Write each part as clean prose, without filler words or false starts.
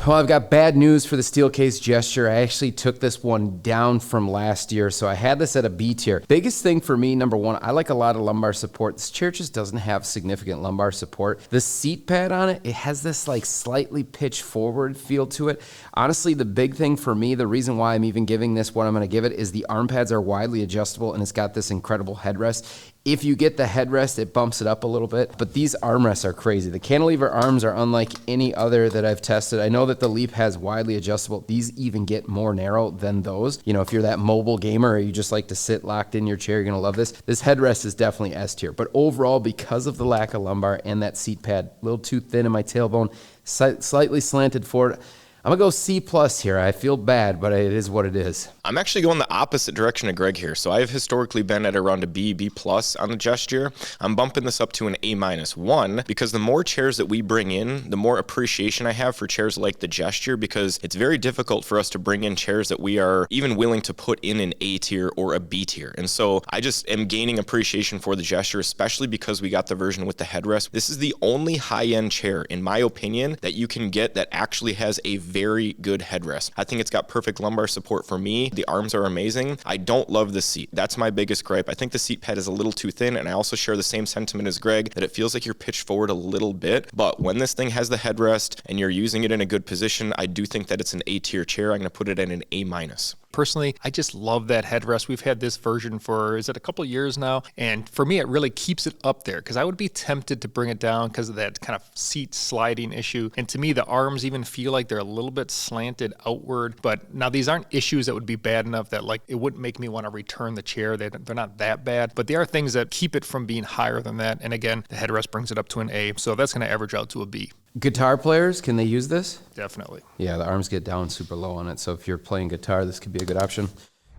Well, I've got bad news for the Steelcase Gesture. I actually took this one down from last year, so I had this at a B tier. Biggest thing for me, number one, I like a lot of lumbar support. This chair just doesn't have significant lumbar support. The seat pad on it, it has this like slightly pitch forward feel to it. Honestly, the big thing for me, the reason why I'm even giving this what I'm going to give it is the arm pads are widely adjustable and it's got this incredible headrest. If you get the headrest, it bumps it up a little bit, but these armrests are crazy. The cantilever arms are unlike any other that I've tested. I know that the Leap has widely adjustable. These even get more narrow than those. You know, if you're that mobile gamer or you just like to sit locked in your chair, you're gonna love this. This headrest is definitely S tier, but overall, because of the lack of lumbar and that seat pad, a little too thin in my tailbone, slightly slanted forward, I'm gonna go C+ here. I feel bad, but it is what it is. I'm actually going the opposite direction of Greg here. So I've historically been at around a B+, B+ on the Gesture. I'm bumping this up to an A-1 because the more chairs that we bring in, the more appreciation I have for chairs like the Gesture, because it's very difficult for us to bring in chairs that we are even willing to put in an A tier or a B tier. And so I just am gaining appreciation for the Gesture, especially because we got the version with the headrest. This is the only high-end chair, in my opinion, that you can get that actually has a very good headrest. I think it's got perfect lumbar support for me. The arms are amazing. I don't love the seat. That's my biggest gripe. I think the seat pad is a little too thin, and I also share the same sentiment as Greg that it feels like you're pitched forward a little bit. But when this thing has the headrest and you're using it in a good position, I do think that it's an A tier chair. I'm going to put it at an A-. Personally, I just love that headrest. We've had this version for, is it a couple years now? And for me, it really keeps it up there because I would be tempted to bring it down because of that kind of seat sliding issue. And to me, the arms even feel like they're a little bit slanted outward. But now these aren't issues that would be bad enough that like it wouldn't make me want to return the chair. They're not that bad, but they are things that keep it from being higher than that. And again, the headrest brings it up to an A. So that's going to average out to a B. Guitar players, can they use this? Definitely. Yeah, the arms get down super low on it, so if you're playing guitar, this could be a good option.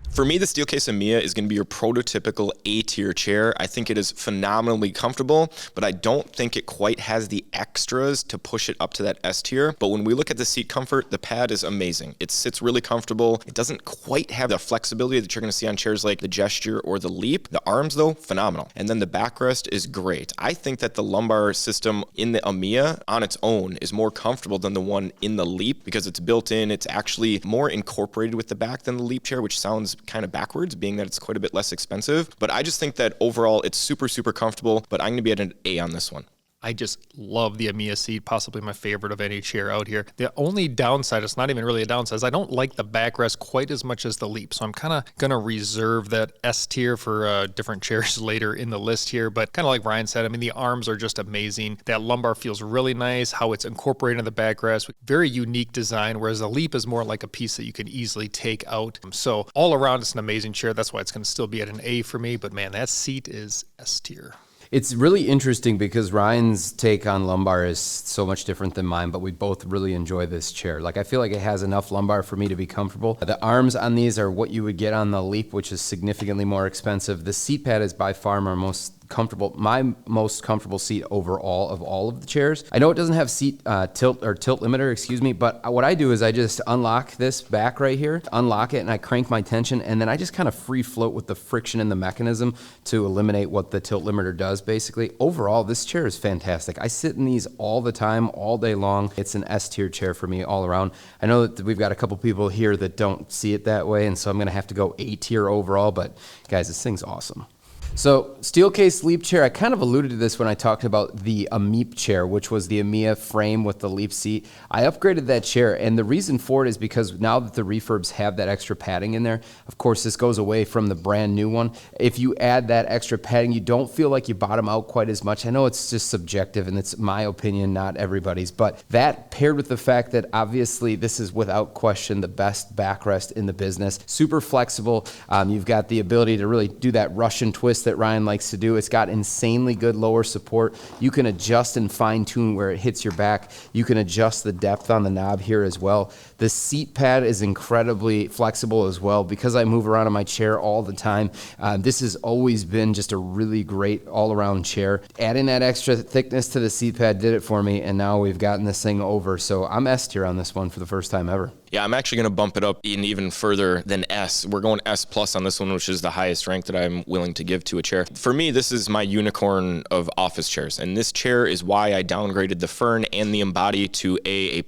For me, the Steelcase Amia is going to be your prototypical A-tier chair. I think it is phenomenally comfortable, but I don't think it quite has the extras to push it up to that S tier. But when we look at the seat comfort, the pad is amazing. It sits really comfortable. It doesn't quite have the flexibility that you're going to see on chairs like the Gesture or the Leap. The arms, though, phenomenal. And then the backrest is great. I think that the lumbar system in the Amia on its own is more comfortable than the one in the Leap because it's built in. It's actually more incorporated with the back than the Leap chair, which sounds kind of backwards, being that it's quite a bit less expensive. But I just think that overall it's super, super comfortable, but I'm going to be at an A on this one. I just love the Amia seat, possibly my favorite of any chair out here. The only downside, it's not even really a downside, is I don't like the backrest quite as much as the Leap. So I'm kind of going to reserve that S tier for different chairs later in the list here. But kind of like Ryan said, I mean, the arms are just amazing. That lumbar feels really nice, how it's incorporated in the backrest. Very unique design, whereas the Leap is more like a piece that you can easily take out. So all around, it's an amazing chair. That's why it's going to still be at an A for me. But man, that seat is S tier. It's really interesting because Ryan's take on lumbar is so much different than mine, but we both really enjoy this chair. Like, I feel like it has enough lumbar for me to be comfortable. The arms on these are what you would get on the Leap, which is significantly more expensive. The seat pad is by far my most comfortable seat overall of all of the chairs. I know it doesn't have seat tilt limiter, but what I do is I just unlock this back right here, unlock it, and I crank my tension, and then I just kind of free float with the friction in the mechanism to eliminate what the tilt limiter does, basically. Overall, this chair is fantastic. I sit in these all the time, all day long. It's an S tier chair for me all around. I know that we've got a couple people here that don't see it that way, and so I'm gonna have to go A tier overall, but guys, this thing's awesome. So Steelcase Leap chair, I kind of alluded to this when I talked about the Amia chair, which was the Amia frame with the Leap seat. I upgraded that chair, and the reason for it is because now that the refurbs have that extra padding in there, of course this goes away from the brand new one. If you add that extra padding, you don't feel like you bottom out quite as much. I know it's just subjective, and it's my opinion, not everybody's, but that paired with the fact that obviously this is without question the best backrest in the business. Super flexible. You've got the ability to really do that Russian twist that Ryan likes to do. It's got insanely good lower support. You can adjust and fine tune where it hits your back. You can adjust the depth on the knob here as well. The seat pad is incredibly flexible as well. Because I move around in my chair all the time, this has always been just a really great all-around chair. Adding that extra thickness to the seat pad did it for me, and now we've gotten this thing over. So I'm S tier on this one for the first time ever. Yeah, I'm actually going to bump it up even further than S. We're going S+ on this one, which is the highest rank that I'm willing to give to a chair. For me, this is my unicorn of office chairs, and this chair is why I downgraded the Fern and the Embody to A+,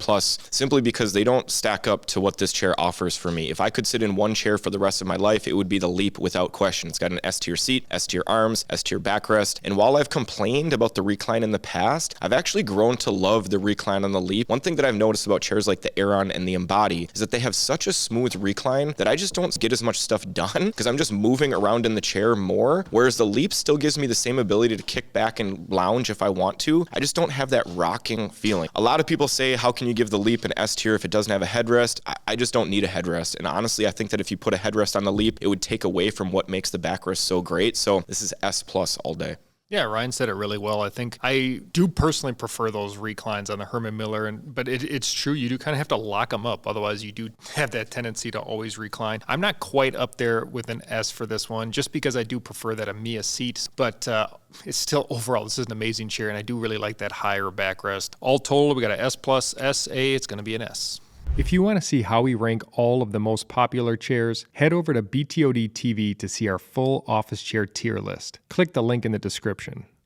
simply because they don't stack up to what this chair offers for me. If I could sit in one chair for the rest of my life, it would be the Leap without question. It's got an S-tier seat, S-tier arms, S-tier backrest, and while I've complained about the recline in the past, I've actually grown to love the recline on the Leap. One thing that I've noticed about chairs like the Aeron and the Embody is that they have such a smooth recline that I just don't get as much stuff done because I'm just moving around in the chair more, whereas the Leap still gives me the same ability to kick back and lounge if I want to. I just don't have that rocking feeling. A lot of people say, how can you give the Leap an S tier if it doesn't have a headrest? I just don't need a headrest. And honestly, I think that if you put a headrest on the Leap, it would take away from what makes the backrest so great. So this is S+ all day. Yeah, Ryan said it really well. I think I do personally prefer those reclines on the Herman Miller, but it's true. You do kind of have to lock them up. Otherwise, you do have that tendency to always recline. I'm not quite up there with an S for this one, just because I do prefer that Amia seat, but it's still overall, this is an amazing chair, and I do really like that higher backrest. All total, we got an S+, S, A, it's going to be an S. If you want to see how we rank all of the most popular chairs, head over to BTODtv to see our full office chair tier list. Click the link in the description.